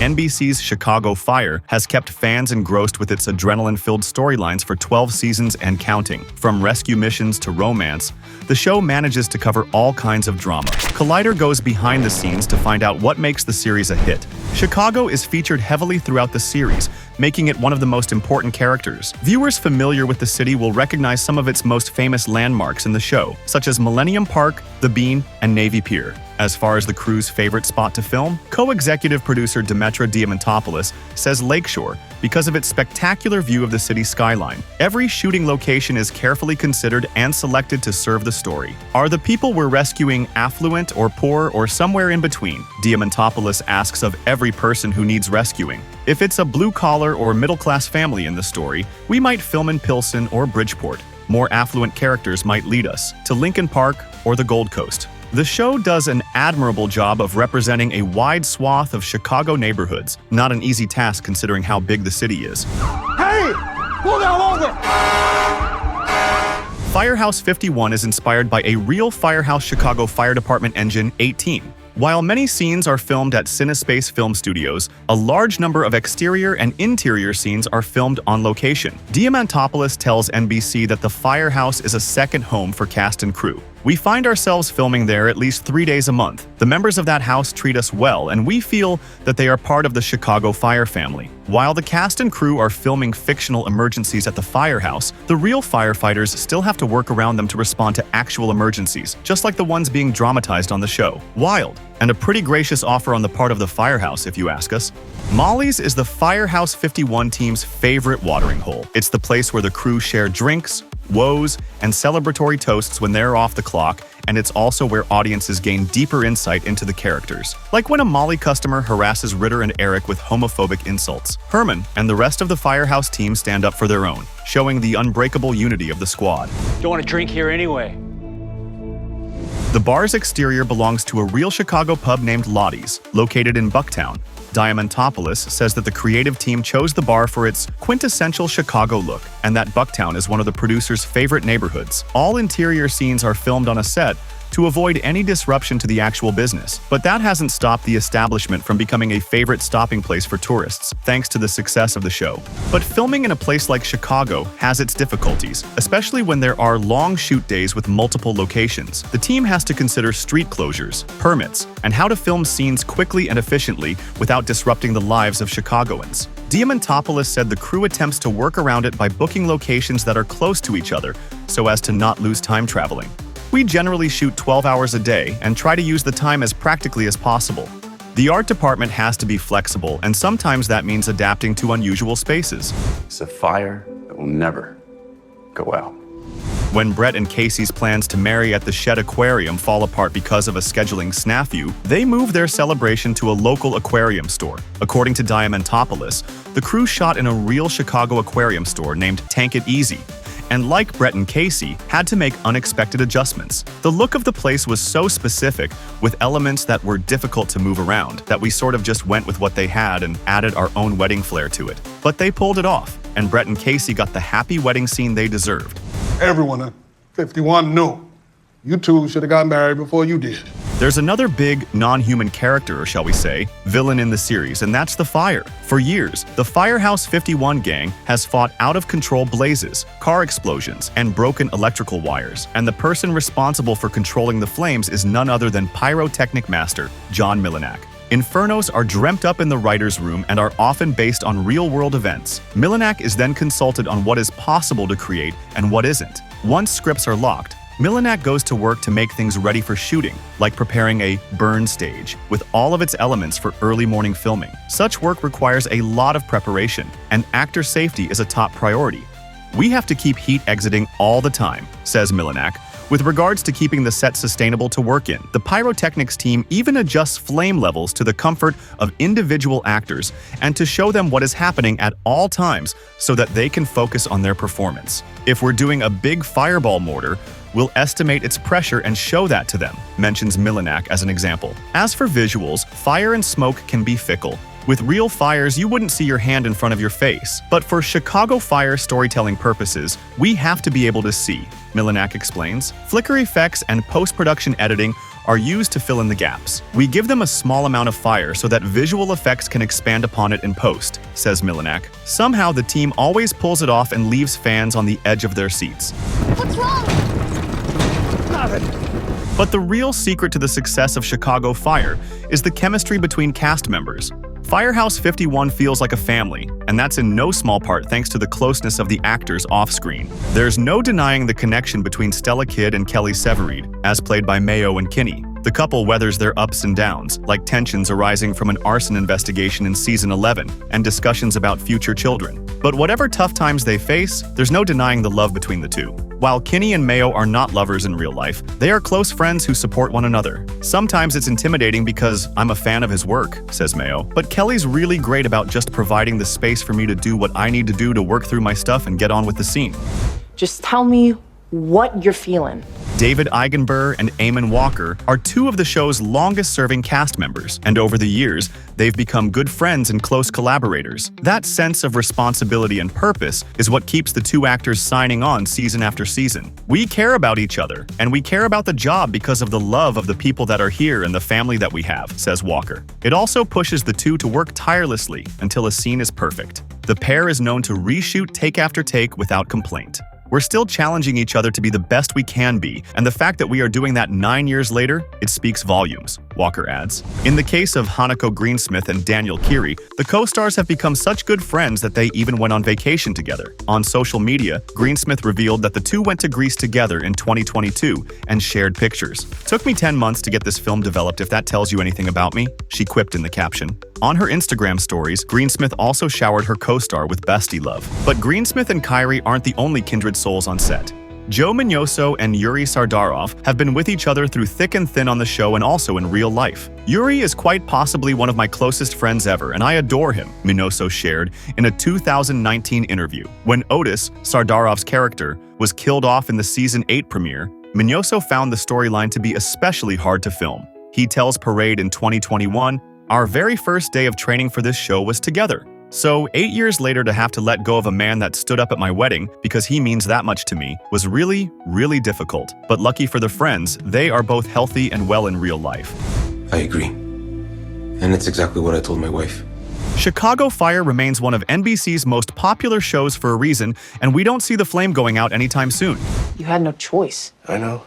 NBC's Chicago Fire has kept fans engrossed with its adrenaline-filled storylines for 12 seasons and counting. From rescue missions to romance, the show manages to cover all kinds of drama. Collider goes behind the scenes to find out what makes the series a hit. Chicago is featured heavily throughout the series, making it one of the most important characters. Viewers familiar with the city will recognize some of its most famous landmarks in the show, such as Millennium Park, the Bean, and Navy Pier. As far as the crew's favorite spot to film, co-executive producer Demetra Diamantopoulos says Lakeshore because of its spectacular view of the city's skyline. Every shooting location is carefully considered and selected to serve the story. Are the people we're rescuing affluent or poor or somewhere in between? Diamantopoulos asks of every person who needs rescuing. If it's a blue-collar or middle-class family in the story, we might film in Pilsen or Bridgeport. More affluent characters might lead us to Lincoln Park or the Gold Coast. The show does an admirable job of representing a wide swath of Chicago neighborhoods, not an easy task considering how big the city is. Hey! Pull down over! Firehouse 51 is inspired by a real Firehouse Chicago Fire Department engine 18. While many scenes are filmed at Cinespace Film Studios, a large number of exterior and interior scenes are filmed on location. Diamantopoulos tells NBC that the Firehouse is a second home for cast and crew. We find ourselves filming there at least 3 days a month. The members of that house treat us well, and we feel that they are part of the Chicago Fire family. While the cast and crew are filming fictional emergencies at the Firehouse, the real firefighters still have to work around them to respond to actual emergencies, just like the ones being dramatized on the show. Wild, and a pretty gracious offer on the part of the Firehouse, if you ask us. Molly's is the Firehouse 51 team's favorite watering hole. It's the place where the crew share drinks, woes, and celebratory toasts when they're off the clock, and it's also where audiences gain deeper insight into the characters. Like when a Molly customer harasses Ritter and Eric with homophobic insults. Herman and the rest of the Firehouse team stand up for their own, showing the unbreakable unity of the squad. Don't want to drink here anyway. The bar's exterior belongs to a real Chicago pub named Lottie's, located in Bucktown. Diamantopoulos says that the creative team chose the bar for its quintessential Chicago look, and that Bucktown is one of the producer's favorite neighborhoods. All interior scenes are filmed on a set to avoid any disruption to the actual business. But that hasn't stopped the establishment from becoming a favorite stopping place for tourists, thanks to the success of the show. But filming in a place like Chicago has its difficulties, especially when there are long shoot days with multiple locations. The team has to consider street closures, permits, and how to film scenes quickly and efficiently without disrupting the lives of Chicagoans. Diamantopoulos said the crew attempts to work around it by booking locations that are close to each other so as to not lose time traveling. We generally shoot 12 hours a day and try to use the time as practically as possible. The art department has to be flexible, and sometimes that means adapting to unusual spaces. It's a fire that will never go out. When Brett and Casey's plans to marry at the Shed Aquarium fall apart because of a scheduling snafu, they move their celebration to a local aquarium store. According to Diamantopoulos, the crew shot in a real Chicago aquarium store named Tank It Easy, and like Brett and Casey, had to make unexpected adjustments. The look of the place was so specific, with elements that were difficult to move around, that we sort of just went with what they had and added our own wedding flair to it. But they pulled it off, and Brett and Casey got the happy wedding scene they deserved. Everyone at 51 knew. You two should have got married before you did. There's another big, non-human character, or shall we say, villain in the series, and that's the fire. For years, the Firehouse 51 gang has fought out-of-control blazes, car explosions, and broken electrical wires, and the person responsible for controlling the flames is none other than pyrotechnic master John Milinak. Infernos are dreamt up in the writer's room and are often based on real-world events. Milinak is then consulted on what is possible to create and what isn't. Once scripts are locked, Milinak goes to work to make things ready for shooting, like preparing a burn stage with all of its elements for early morning filming. Such work requires a lot of preparation, and actor safety is a top priority. We have to keep heat exiting all the time, says Milinak. With regards to keeping the set sustainable to work in, the pyrotechnics team even adjusts flame levels to the comfort of individual actors and to show them what is happening at all times so that they can focus on their performance. If we're doing a big fireball mortar, we'll estimate its pressure and show that to them, mentions Milinak as an example. As for visuals, fire and smoke can be fickle. With real fires, you wouldn't see your hand in front of your face. But for Chicago Fire storytelling purposes, we have to be able to see, Milinak explains. Flicker effects and post-production editing are used to fill in the gaps. We give them a small amount of fire so that visual effects can expand upon it in post, says Milanak. Somehow the team always pulls it off and leaves fans on the edge of their seats. What's wrong? Nothing. But the real secret to the success of Chicago Fire is the chemistry between cast members. Firehouse 51 feels like a family, and that's in no small part thanks to the closeness of the actors off-screen. There's no denying the connection between Stella Kidd and Kelly Severeid, as played by Mayo and Kiri. The couple weathers their ups and downs, like tensions arising from an arson investigation in season 11 and discussions about future children. But whatever tough times they face, there's no denying the love between the two. While Kiri and Mayo are not lovers in real life, they are close friends who support one another. Sometimes it's intimidating because I'm a fan of his work, says Mayo, but Kelly's really great about just providing the space for me to do what I need to do to work through my stuff and get on with the scene. Just tell me what you're feeling. David Eigenber and Eamon Walker are two of the show's longest-serving cast members, and over the years, they've become good friends and close collaborators. That sense of responsibility and purpose is what keeps the two actors signing on season after season. We care about each other, and we care about the job because of the love of the people that are here and the family that we have, says Walker. It also pushes the two to work tirelessly until a scene is perfect. The pair is known to reshoot take after take without complaint. We're still challenging each other to be the best we can be, and the fact that we are doing that 9 years later, it speaks volumes, Walker adds. In the case of Hanako Greensmith and Daniel Kiri, the co-stars have become such good friends that they even went on vacation together. On social media, Greensmith revealed that the two went to Greece together in 2022 and shared pictures. "Took me 10 months to get this film developed, if that tells you anything about me," she quipped in the caption. On her Instagram stories, Greensmith also showered her co-star with bestie love. But Greensmith and Kiri aren't the only kindred souls on set. Joe Mignoso and Yuri Sardarov have been with each other through thick and thin on the show and also in real life. Yuri is quite possibly one of my closest friends ever, and I adore him, Mignoso shared in a 2019 interview. When Otis, Sardarov's character, was killed off in the season 8 premiere, Mignoso found the storyline to be especially hard to film. He tells Parade in 2021, "Our very first day of training for this show was together. So 8 years later to have to let go of a man that stood up at my wedding because he means that much to me was really, really difficult. But lucky for the friends, they are both healthy and well in real life." I agree. And it's exactly what I told my wife. Chicago Fire remains one of NBC's most popular shows for a reason, and we don't see the flame going out anytime soon. You had no choice. I know.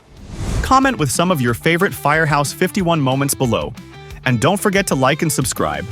Comment with some of your favorite Firehouse 51 moments below. And don't forget to like and subscribe.